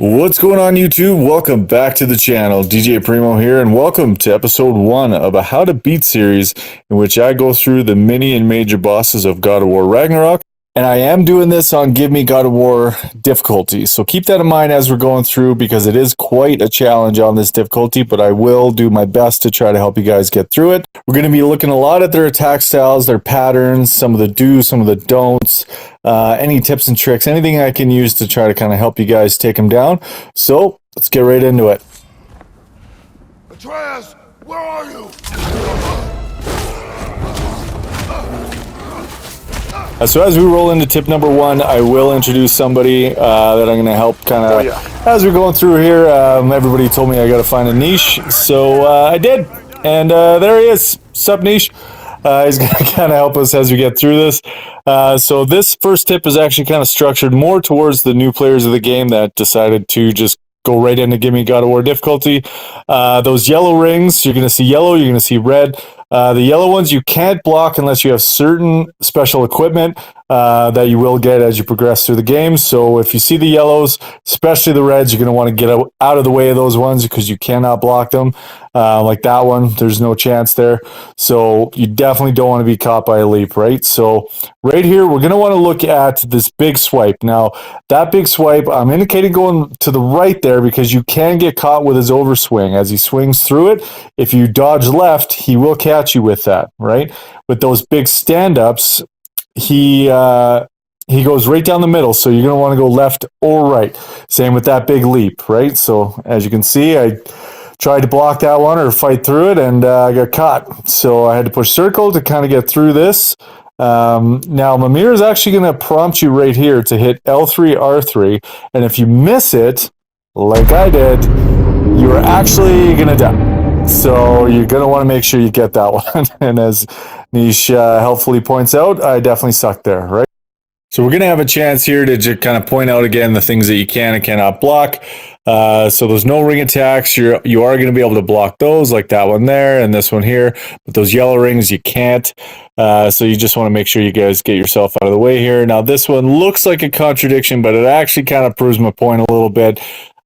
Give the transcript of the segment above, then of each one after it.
What's going on YouTube? Welcome back to the channel. DJ Primo here, and welcome to episode 1 of a How to Beat series in which I go through the mini and major bosses of God of War Ragnarok. And I am doing this on Give Me God of War difficulty. So keep that in mind as we're going through, because it is quite a challenge on this difficulty, but I will do my best to try to help you guys get through it. We're going to be looking a lot at their attack styles, their patterns, some of the do's, some of the don'ts, any tips and tricks, anything I can use to try to kind of help you guys take them down. So let's get right into it. Atreus, where are you? So as we roll into tip number 1, I will introduce somebody that I'm going to help kind of as we're going through here. Everybody told me I got to find a niche, so I did, and there he is. Sup, niche? He's going to kind of help us as we get through this. So this first tip is actually kind of structured more towards the new players of the game that decided to just go right into Give Me God of War difficulty. Those yellow rings, you're going to see yellow, you're going to see red. The yellow ones you can't block unless you have certain special equipment that you will get as you progress through the game. So if you see the yellows, especially the reds, you're going to want to get out of the way of those ones because you cannot block them. Like that one, there's no chance there. So you definitely don't want to be caught by a leap, right? So right here, we're going to want to look at this big swipe. Now, that big swipe, I'm indicating going to the right there because you can get caught with his overswing. As he swings through it, if you dodge left, he will catch you with that, right? With those big stand-ups, he goes right down the middle, so you're going to want to go left or right. Same with that big leap, right? So as you can see, I tried to block that one or fight through it, and I got caught. So I had to push circle to kind of get through this. Now, Mimir is actually going to prompt you right here to hit L3, R3, and if you miss it, like I did, you are actually going to die. So you're going to want to make sure you get that one. And as Nish helpfully points out, I definitely sucked there, right? So we're going to have a chance here to just kind of point out again the things that you can and cannot block. So there's no ring attacks. You are going to be able to block those, like that one there and this one here. But those yellow rings, you can't. So you just want to make sure you guys get yourself out of the way here. Now this one looks like a contradiction, but it actually kind of proves my point a little bit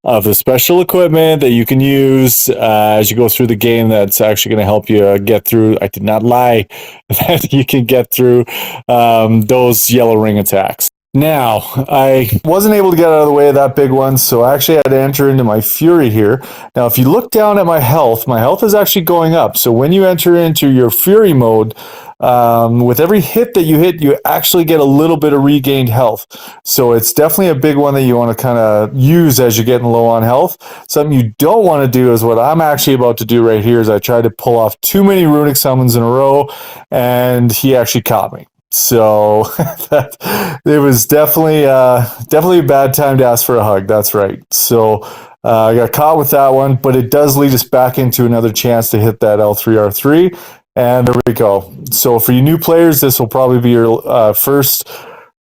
of the special equipment that you can use as you go through the game that's actually going to help you get through. I did not lie that you can get through those yellow ring attacks. Now, I wasn't able to get out of the way of that big one, so I actually had to enter into my Fury here. Now, if you look down at my health is actually going up. So when you enter into your Fury mode, with every hit that you hit, you actually get a little bit of regained health. So it's definitely a big one that you want to kind of use as you're getting low on health. Something you don't want to do is what I'm actually about to do right here is I tried to pull off too many runic summons in a row, and he actually caught me. So it was definitely a bad time to ask for a hug. That's right. So I got caught with that one, but it does lead us back into another chance to hit that L3, R3. And there we go. So for you new players, this will probably be your first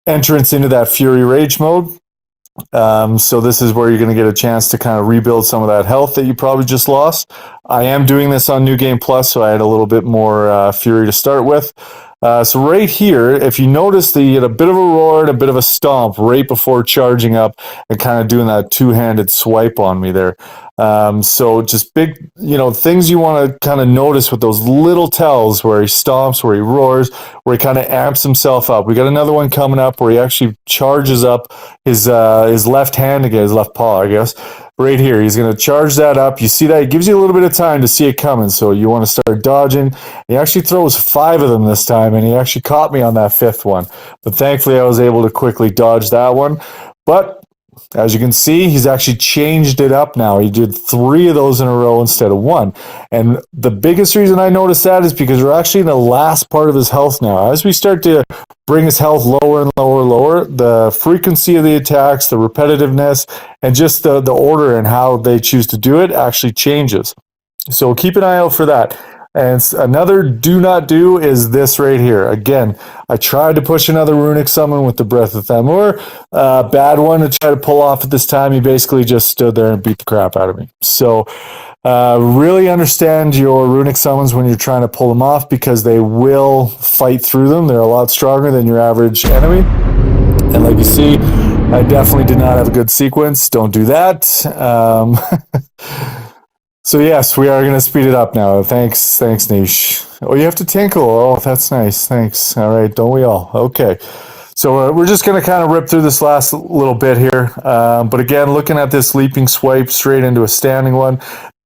entrance into that Fury Rage mode. So this is where you're going to get a chance to kind of rebuild some of that health that you probably just lost. I am doing this on New Game Plus, so I had a little bit more Fury to start with. So right here, if you notice that you get a bit of a roar and a bit of a stomp right before charging up and kind of doing that two-handed swipe on me there. So just big, things you want to kind of notice with those little tells where he stomps, where he roars, where he kind of amps himself up. We got another one coming up where he actually charges up his left hand again, his left paw, I guess. Right here, he's going to charge that up. You see that? It gives you a little bit of time to see it coming, so you want to start dodging. He actually throws 5 of them this time, and he actually caught me on that 5th one. But thankfully, I was able to quickly dodge that one. But as you can see, he's actually changed it up now. He did 3 of those in a row instead of 1. And the biggest reason I noticed that is because we're actually in the last part of his health now. As we start to bring his health lower and lower, the frequency of the attacks, the repetitiveness, and just the order and how they choose to do it actually changes. So keep an eye out for that. And another do not do is this right here. Again, I tried to push another runic summon with the Breath of Thamur. Bad one to try to pull off at this time. He basically just stood there and beat the crap out of me. So really understand your runic summons when you're trying to pull them off, because they will fight through them. They're a lot stronger than your average enemy. And like you see, I definitely did not have a good sequence. Don't do that. So yes, we are going to speed it up now. Thanks, Niche. Oh, you have to tinkle. Oh, that's nice. Thanks. All right, don't we all? Okay. So we're just going to kind of rip through this last little bit here. But again, looking at this leaping swipe straight into a standing one,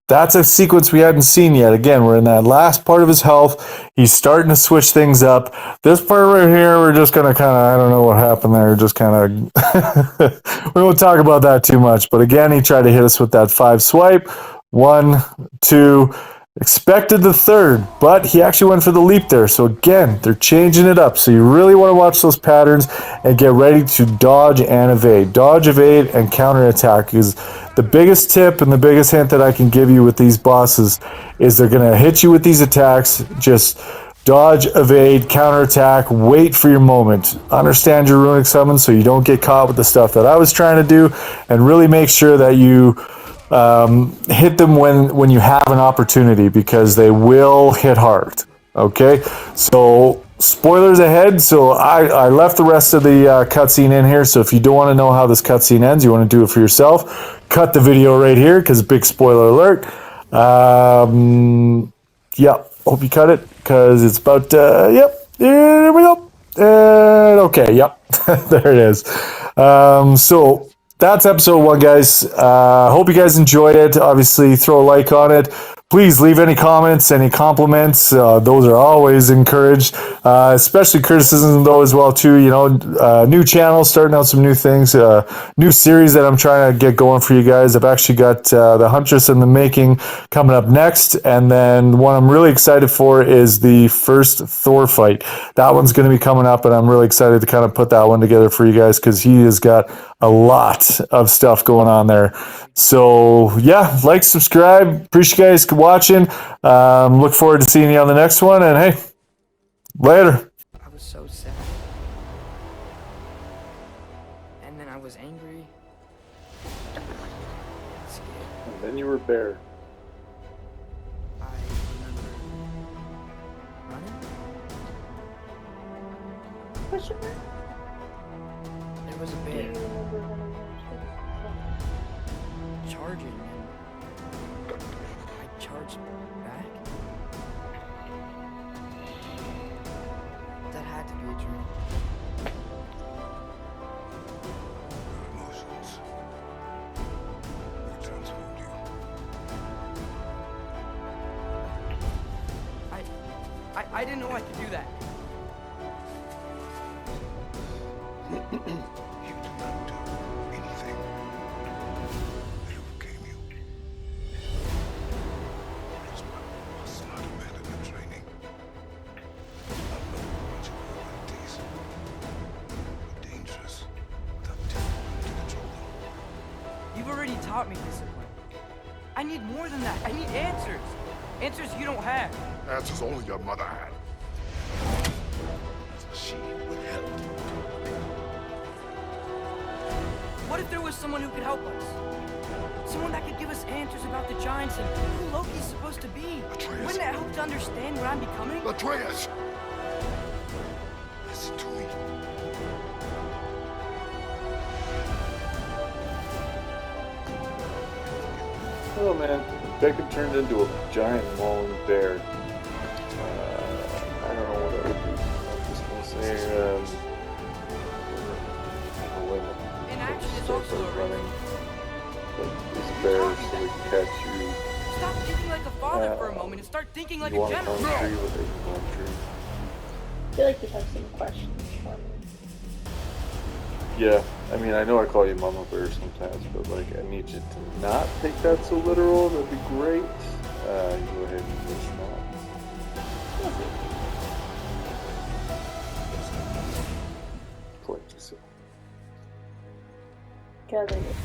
that's a sequence we hadn't seen yet. Again, we're in that last part of his health. He's starting to switch things up. This part right here, we're just going to kind of, I don't know what happened there. Just kind of, we won't talk about that too much. But again, he tried to hit us with that 5 swipe. 1, 2, expected the 3rd, but he actually went for the leap there. So again, they're changing it up. So you really want to watch those patterns and get ready to dodge and evade. Dodge, evade, and counterattack is the biggest tip and the biggest hint that I can give you with these bosses is they're going to hit you with these attacks. Just dodge, evade, counterattack, wait for your moment. Understand your runic summons so you don't get caught with the stuff that I was trying to do, and really make sure that you hit them when you have an opportunity, because they will hit hard. Okay, so spoilers ahead. So I left the rest of the cutscene in here. So if you don't want to know how this cutscene ends, you want to do it for yourself, cut the video right here, because big spoiler alert. Yeah, hope you cut it, because it's about yep, here we go. Okay, yep, there it is. So that's episode 1, guys. Hope you guys enjoyed it. Obviously, throw a like on it. Please leave any comments, any compliments. Those are always encouraged, especially criticism though as well too. You know, new channel, starting out some new things, new series that I'm trying to get going for you guys. I've actually got the Huntress in the making coming up next, and then one I'm really excited for is the first Thor fight. That one's going to be coming up, and I'm really excited to kind of put that one together for you guys, because he has got a lot of stuff going on there. So yeah, like, subscribe. Appreciate you guys watching. Look forward to seeing you on the next one, and hey, later. I was so sad. And then I was angry. Scared. And then you were bear. I remember running. There was a bear charging, and I charged back. That had to be a dream. Your emotions. They transformed you. I didn't know I could do that. You did not do anything. They overcame you. Because my must not abandon your training. I've known much of your abilities. You're dangerous without telling you to control them. You've already taught me discipline. I need more than that. I need answers. Answers you don't have. Answers only your mother had. She withheld. What if there was someone who could help us? Someone that could give us answers about the giants and who Loki's supposed to be. Atreus. Wouldn't it help to understand what I'm becoming? Atreus! Listen to me. Oh man, Becca turned into a giant mauling bear. I don't know what I would do. I'm just gonna say, a limit. In action is Start also a running. risk. Like these bears so they can catch you. Stop thinking like a father for a moment and start thinking like You a want to general. climb a tree, but they can climb a tree. I feel like you have some questions for me. Yeah, I mean, I know I call you Mama Bear sometimes, but like, I need you to not take that so literal. That'd be great. You go ahead and just not. Point yourself. Gathering it.